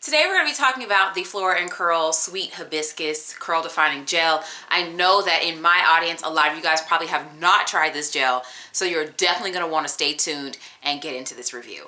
Today we're going to be talking about the Flora & Curl Sweet Hibiscus Curl Defining Gel. I know that in my audience, a lot of you guys probably have not tried this gel, so you're definitely going to want to stay tuned and get into this review.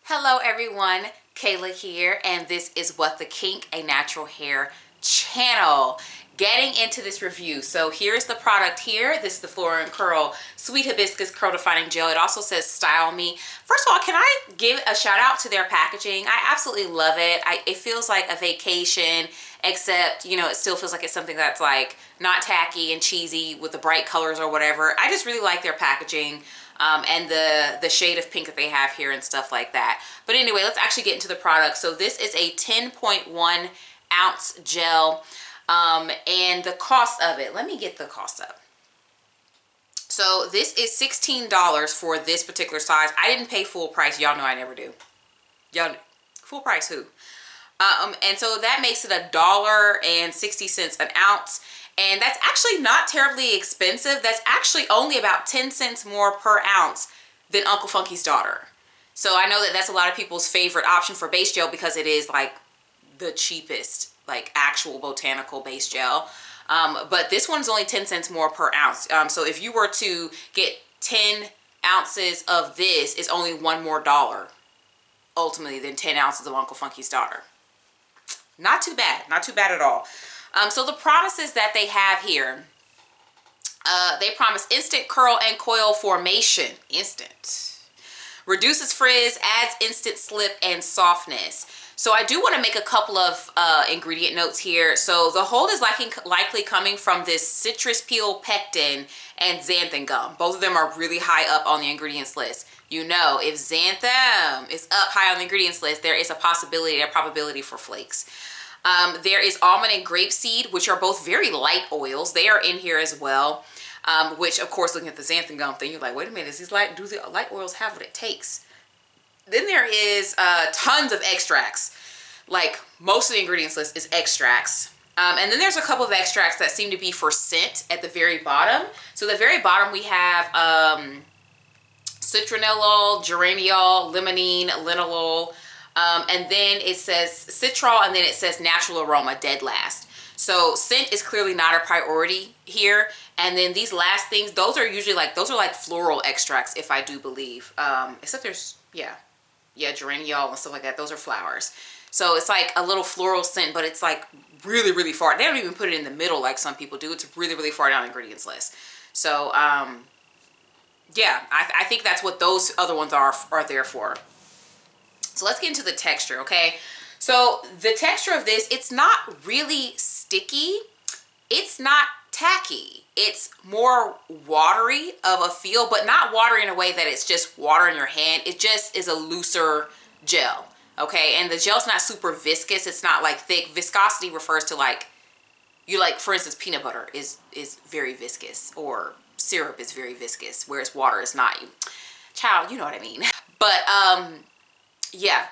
Hello everyone, Kayla here, and this is What the Kink, a natural hair channel. Getting into this review. So here's the product here. This is the Flora & Curl Sweet Hibiscus Curl Defining Gel. It also says Style Me. First of all, can I give a shout out to their packaging? I absolutely love it. It feels like a vacation, except, you know, it still feels like it's something that's like not tacky and cheesy with the bright colors or whatever. I just really like their packaging. And the shade of pink that they have here and stuff like that. But anyway, let's actually get into the product. So this is a 10.1 ounce gel, and the cost of it, let me get the cost up. So this is $16 for this particular size. I didn't pay full price. Y'all know I never do. Y'all, full price who? And so that makes it $1.60 an ounce. And that's actually not terribly expensive. That's actually only about 10 cents more per ounce than Uncle Funky's Daughter. So I know that that's a lot of people's favorite option for base gel because it is like the cheapest, like actual botanical base gel. But this one's only 10 cents more per ounce. So if you were to get 10 ounces of this, it's only $1 more ultimately than 10 ounces of Uncle Funky's Daughter. Not too bad, not too bad at all. So the promises that they have here, they promise instant curl and coil formation, instant. Reduces frizz, adds instant slip and softness. So I do want to make a couple of ingredient notes here. So the hold is likely coming from this citrus peel pectin and xanthan gum. Both of them are really high up on the ingredients list. You know, if xanthan is up high on the ingredients list, there is a possibility, a probability for flakes. There is almond and grapeseed, which are both very light oils. They are in here as well, which of course, looking at the xanthan gum thing, you're like, wait a minute, do the light oils have what it takes? Then there is tons of extracts. Like most of the ingredients list is extracts. And then there's a couple of extracts that seem to be for scent at the very bottom. So at the very bottom we have citronellol, geraniol, limonene, linalool. And then it says citral, and then it says natural aroma, dead last. So scent is clearly not a priority here. And then these last things, those are usually like floral extracts, if I do believe. Except there's, yeah, geraniol and stuff like that. Those are flowers. So it's like a little floral scent, but it's like really, really far. They don't even put it in the middle like some people do. It's really, really far down the ingredients list. So, yeah, I think that's what those other ones are there for. So let's get into the texture, okay? So the texture of this, it's not really sticky. It's not tacky. It's more watery of a feel, but not watery in a way that it's just water in your hand. It just is a looser gel, okay? And the gel's not super viscous. It's not like thick. Viscosity refers to like, for instance, peanut butter is very viscous, or syrup is very viscous, whereas water is not. Child, you know what I mean. But, yeah,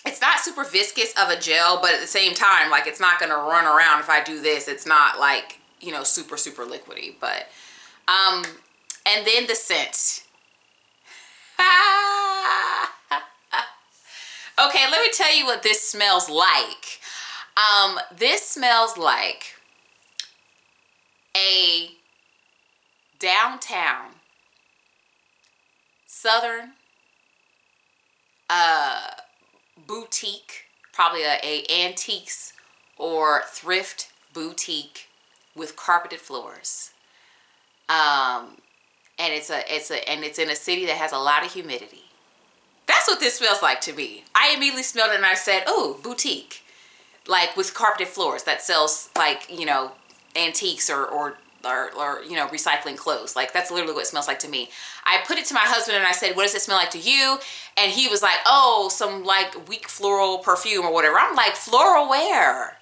it's not super viscous of a gel, but at the same time, like, it's not going to run around if I do this. It's not like, you know, super, super liquidy, but, and then the scent. Okay, let me tell you what this smells like. This smells like a downtown Southern boutique, probably a antiques or thrift boutique with carpeted floors, and it's in a city that has a lot of humidity. That's what this smells like to me. I immediately smelled it and I said, oh, boutique, like with carpeted floors that sells, like, you know, antiques or you know, recycling clothes. Like, that's literally what it smells like to me. I put it to my husband and I said, what does it smell like to you? And he was like, oh, some like weak floral perfume or whatever. I'm like, floral where?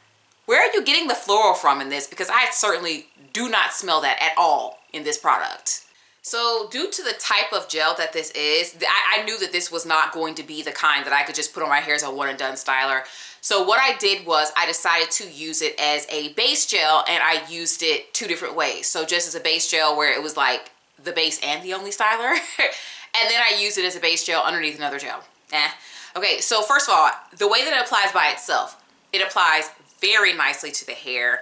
Where are you getting the floral from in this? Because I certainly do not smell that at all in this product. So due to the type of gel that this is, I knew that this was not going to be the kind that I could just put on my hair as a one and done styler. So what I did was I decided to use it as a base gel, and I used it two different ways. So just as a base gel where it was like the base and the only styler, and then I use it as a base gel underneath another gel. Okay, so first of all, the way that it applies by itself, it applies very nicely to the hair.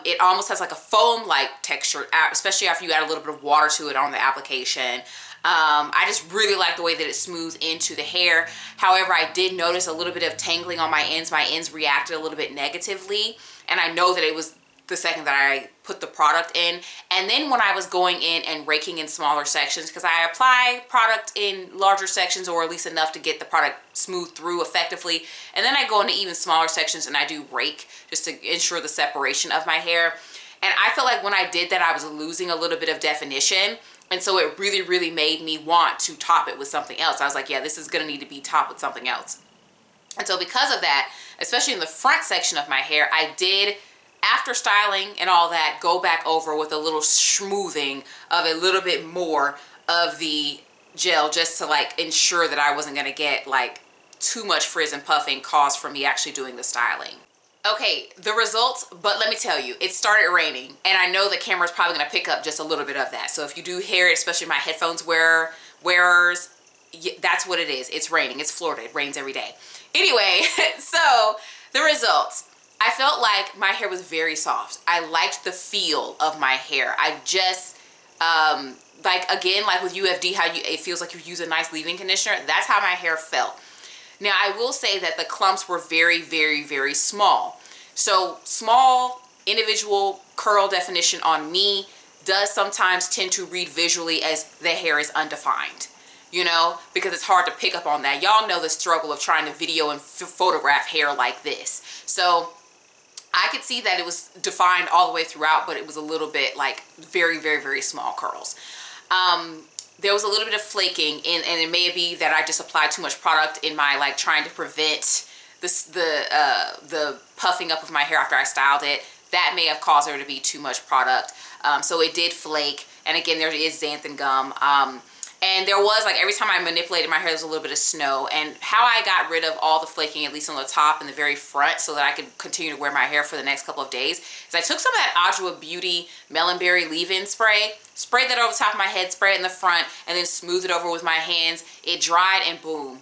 It almost has like a foam-like texture, especially after you add a little bit of water to it on the application. I just really like the way that it smooths into the hair. However, I did notice a little bit of tangling on my ends. My ends reacted a little bit negatively, and I know that it was the second that I put the product in. And then when I was going in and raking in smaller sections, because I apply product in larger sections, or at least enough to get the product smooth through effectively, and then I go into even smaller sections and I do rake just to ensure the separation of my hair. And I felt like when I did that, I was losing a little bit of definition. And so it really, really made me want to top it with something else. I was like, yeah, this is gonna need to be topped with something else. And so because of that, especially in the front section of my hair, I did, after styling and all that, go back over with a little smoothing of a little bit more of the gel, just to like ensure that I wasn't gonna get like too much frizz and puffing caused from me actually doing the styling. Okay, the results, but let me tell you, it started raining, and I know the camera's probably gonna pick up just a little bit of that. So if you do hear it, especially my headphones wearers, that's what it is. It's raining. It's Florida. It rains every day. Anyway, so the results. I felt like my hair was very soft. I liked the feel of my hair. I just, like again, like with UFD, how it feels like you use a nice leave-in conditioner. That's how my hair felt. Now, I will say that the clumps were very, very, very small. So small individual curl definition on me does sometimes tend to read visually as the hair is undefined, you know, because it's hard to pick up on that. Y'all know the struggle of trying to video and photograph hair like this. So I could see that it was defined all the way throughout, but it was a little bit like very, very, very small curls. There was a little bit of flaking, and it may be that I just applied too much product in my, like, trying to prevent this, the puffing up of my hair after I styled it. That may have caused there to be too much product. So it did flake, and again, there is xanthan gum. And there was, like, every time I manipulated my hair, there was a little bit of snow. And how I got rid of all the flaking, at least on the top and the very front, so that I could continue to wear my hair for the next couple of days, is I took some of that Adwoa Beauty Melonberry leave-in spray, sprayed that over the top of my head, spray it in the front, and then smooth it over with my hands. It dried, and boom,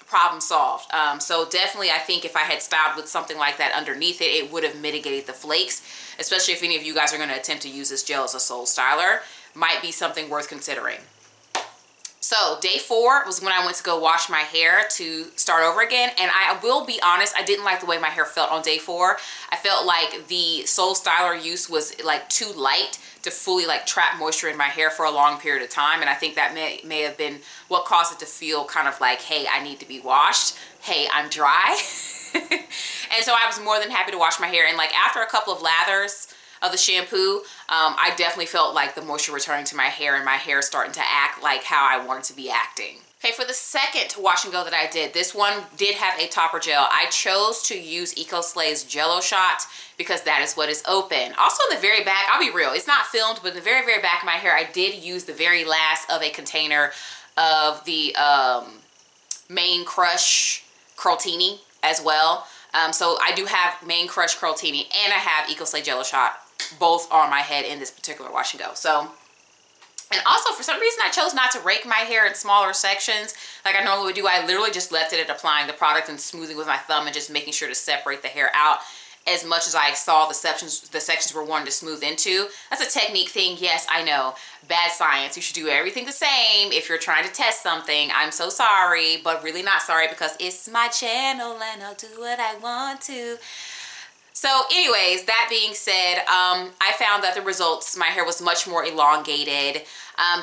problem solved. So definitely, I think if I had styled with something like that underneath it, it would have mitigated the flakes, especially if any of you guys are going to attempt to use this gel as a sole styler. Might be something worth considering. So day 4 was when I went to go wash my hair to start over again. And I will be honest, I didn't like the way my hair felt on day 4. I felt like the Soul Styler use was like too light to fully like trap moisture in my hair for a long period of time. And I think that may have been what caused it to feel kind of like, hey, I need to be washed. Hey, I'm dry. And so I was more than happy to wash my hair. And like after a couple of lathers of the shampoo, I definitely felt like the moisture returning to my hair, and my hair starting to act like how I wanted to be acting. Okay, for the second wash and go that I did, this one did have a topper gel. I chose to use EcoSlay's Jello Shot because that is what is open. Also in the very back, I'll be real, it's not filmed, but in the very, very back of my hair, I did use the very last of a container of the Mane Crush Curltini as well. So I do have Mane Crush Curltini, and I have EcoSlay Jello Shot, both on my head in this particular wash and go. So, and also for some reason I chose not to rake my hair in smaller sections like I normally would do. I literally just left it at applying the product and smoothing with my thumb and just making sure to separate the hair out as much as I saw the sections were wanting to smooth into. That's a technique thing. Yes, I know. Bad science. You should do everything the same if you're trying to test something. I'm so sorry, but really not sorry because it's my channel and I'll do what I want to. So anyways, that being said, I found that the results, my hair was much more elongated.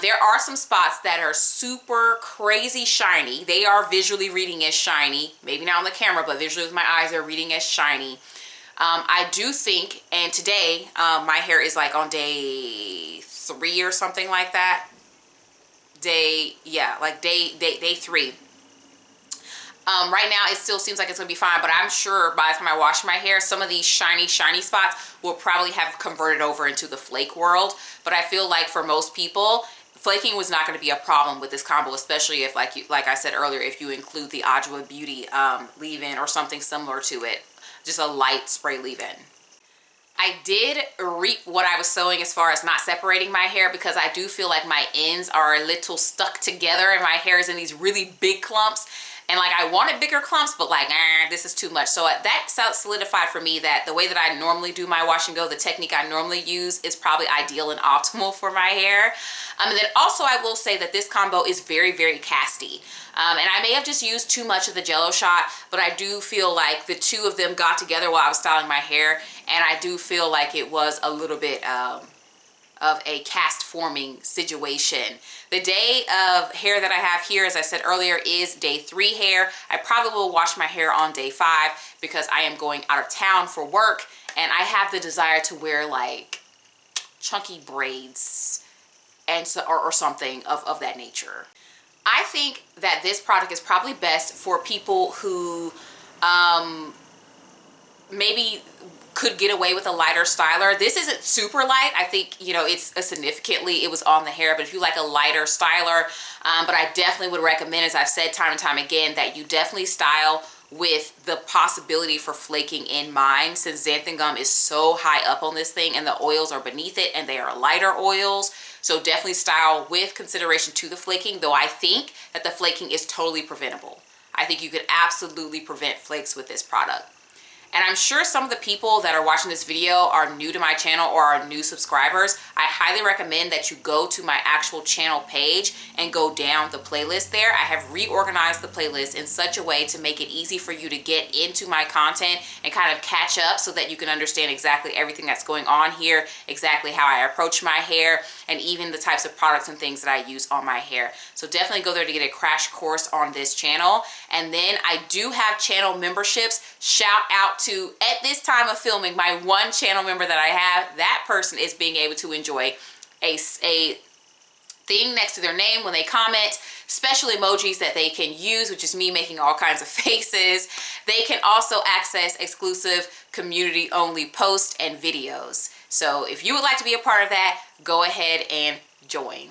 There are some spots that are super crazy shiny. They are visually reading as shiny. Maybe not on the camera, but visually with my eyes, they're reading as shiny. I do think, and today, my hair is like on day 3 or something like that. Day 3. Right now, it still seems like it's going to be fine, but I'm sure by the time I wash my hair, some of these shiny spots will probably have converted over into the flake world. But I feel like for most people, flaking was not going to be a problem with this combo, especially if, like I said earlier, if you include the Adwoa Beauty leave-in or something similar to it. Just a light spray leave-in. I did reap what I was sowing as far as not separating my hair, because I do feel like my ends are a little stuck together and my hair is in these really big clumps. And like I wanted bigger clumps, but like, this is too much. So that solidified for me that the way that I normally do my wash and go, the technique I normally use, is probably ideal and optimal for my hair. And then also I will say that this combo is very, very casty. And I may have just used too much of the Jello shot, but I do feel like the two of them got together while I was styling my hair, and I do feel like it was a little bit of a cast forming situation. The day of hair that I have here, as I said earlier, is day 3 hair. I probably will wash my hair on day 5 because I am going out of town for work, and I have the desire to wear like chunky braids and so, or something of that nature. I think that this product is probably best for people who maybe could get away with a lighter styler. This isn't super light. I think, you know, it's a significantly, it was on the hair, but if you like a lighter styler, but I definitely would recommend, as I've said time and time again, that you definitely style with the possibility for flaking in mind, since xanthan gum is so high up on this thing and the oils are beneath it and they are lighter oils. So definitely style with consideration to the flaking, though I think that the flaking is totally preventable. I think you could absolutely prevent flakes with this product. And I'm sure some of the people that are watching this video are new to my channel or are new subscribers. I highly recommend that you go to my actual channel page and go down the playlist there. I have reorganized the playlist in such a way to make it easy for you to get into my content and kind of catch up, so that you can understand exactly everything that's going on here, exactly how I approach my hair, and even the types of products and things that I use on my hair. So definitely go there to get a crash course on this channel. And then I do have channel memberships. Shout out to, at this time of filming, my one channel member that I have. That person is being able to enjoy a thing next to their name when they comment, special emojis that they can use, which is me making all kinds of faces. They can also access exclusive community only posts and videos. So if you would like to be a part of that, go ahead and join.